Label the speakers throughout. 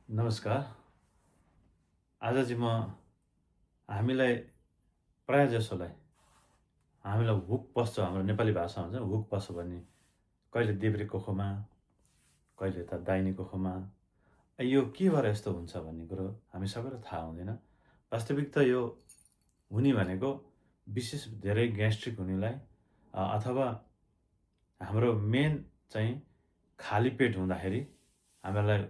Speaker 1: नमस्कार। आज चाहिँ हामीलाई प्रायःजसोलाई हामीलाई हुक पस्छ हाम्रो नेपाली भाषामा चाहिँ हुक पस्छ भन्ने कहिले देब्रे कोखमा, कहिले यता दाहिने कोखमा। यो के भएर यस्तो हुन्छ भन्ने कुरो हामी सबैलाई थाहा हुँदैन। वास्तविक त यो हुने भनेको विशेष धेरै ग्यास्ट्रिक हुनेलाई अथवा हाम्रो मेन चाहिँ खाली पेट हुँदाखेरि हामीलाई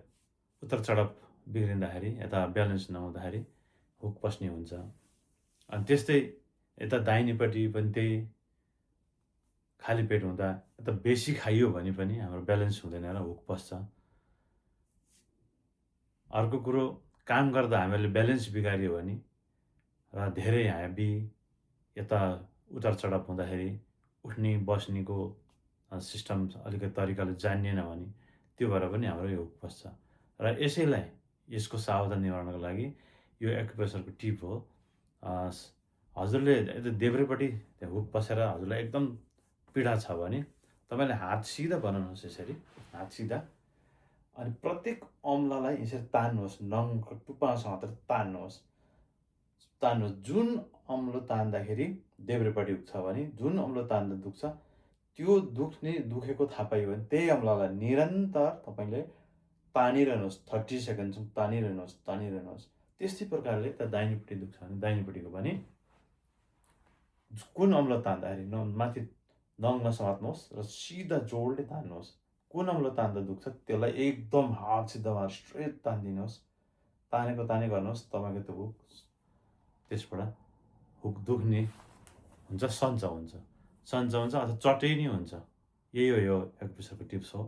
Speaker 1: उतार-चढाव बिग्रिँदाखेरि यता ब्यालेन्स नहुँदाखेरि हुक पस्ने हुन्छ। अनि त्यस्तै यता दाहिनेपट्टि पनि त्यही खाली पेट हुँदा यता बेसी खाइयो भने पनि हाम्रो ब्यालेन्स हुँदैन र हुक पस्छ। अर्को कुरो काम गर्दा हामीले ब्यालेन्स बिगाऱ्यो भने र धेरै हेभी यता उतार-चढाव हुँदाखेरि उठ्ने बस्नेको सिस्टम अलिकति तरिकाले जानिएन भने त्यो भएर पनि हाम्रो यो हुक पस्छ। र यसको सावधान निवारणको लागि यो एक्युप्रेसरको टिप हो। हजुरले यता देब्रेपट्टि त्यहाँ हुक पसेर हजुरलाई एकदम पीडा छ भने तपाईँले हात सिधा बनाउनुहोस् यसरी, हात सिधा। अनि प्रत्येक औँलालाई यसरी तान्नुहोस्, नङको टुप्पासँग मात्र तान्नुहोस्। जुन औँलो तान्दाखेरि देब्रेपट्टि दुख्छ भने, जुन औँलो तान्दा दुख्छ, त्यो दुखेको थाहा पाइयो भने त्यही औँलालाई निरन्तर तपाईँले तानिरहनुहोस्, 30 सेकेन्डसम्म तानिरहनुहोस्। त्यस्तै प्रकारले त दाहिनेपट्टि दुख्छ भने दाहिनेपट्टिको पनि कुन औँलो तान्दाखेरि माथि नङमा समात्नुहोस् र सिधा जोडले तान्नुहोस्। कुन औँलो तान्दा दुख्छ त्यसलाई एकदम हात सिधा भएर स्ट्रेट तानिदिनुहोस्। तानेको गर्नुहोस्, तपाईँको त्यो हुक त्यसबाट हुक दुख्ने हुन्छ, सन्चो हुन्छ अथवा चटै हुन्छ। यही हो यो एक्युप्रेसरको टिप्स हो।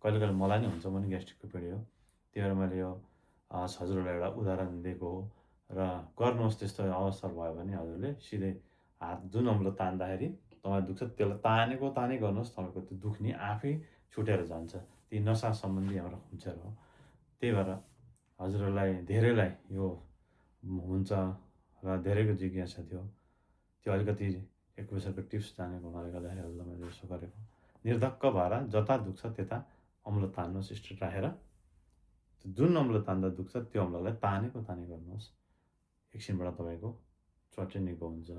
Speaker 1: कहिले कहिले मलाई नै हुन्छ, म नि ग्यास्ट्रिकको पेडी हो। त्यही भएर मैले यो हजुरहरूलाई एउटा उदाहरण दिएको हो। र गर्नुहोस्, त्यस्तो अवसर भयो भने हजुरले सिधै हात जुन औँलो तान्दाखेरि तपाईँ दुख्छ त्यसलाई तानै गर्नुहोस्, तपाईँको त्यो दुख्ने आफै छुटेर जान्छ। ती नसा सम्बन्धी हाम्रो खुम्चेर हो। त्यही भएर हजुरहरूलाई धेरैलाई यो हुन्छ र धेरैको जिज्ञासा थियो। त्यो अलिकति एक्युप्रेसरको टिप्स जानेको हुनाले गर्दाखेरि हजुरलाई मैले यसो गरेको। निर्धक्क भएर जता दुख्छ त्यता औँलो तान्नुहोस् स्ट्रेट राखेर। जुन औँलो तान्दा दुख्छ त्यो औँलालाई तानै गर्नुहोस्। एकछिनबाट तपाईँको चट्टै निको हुन्छ।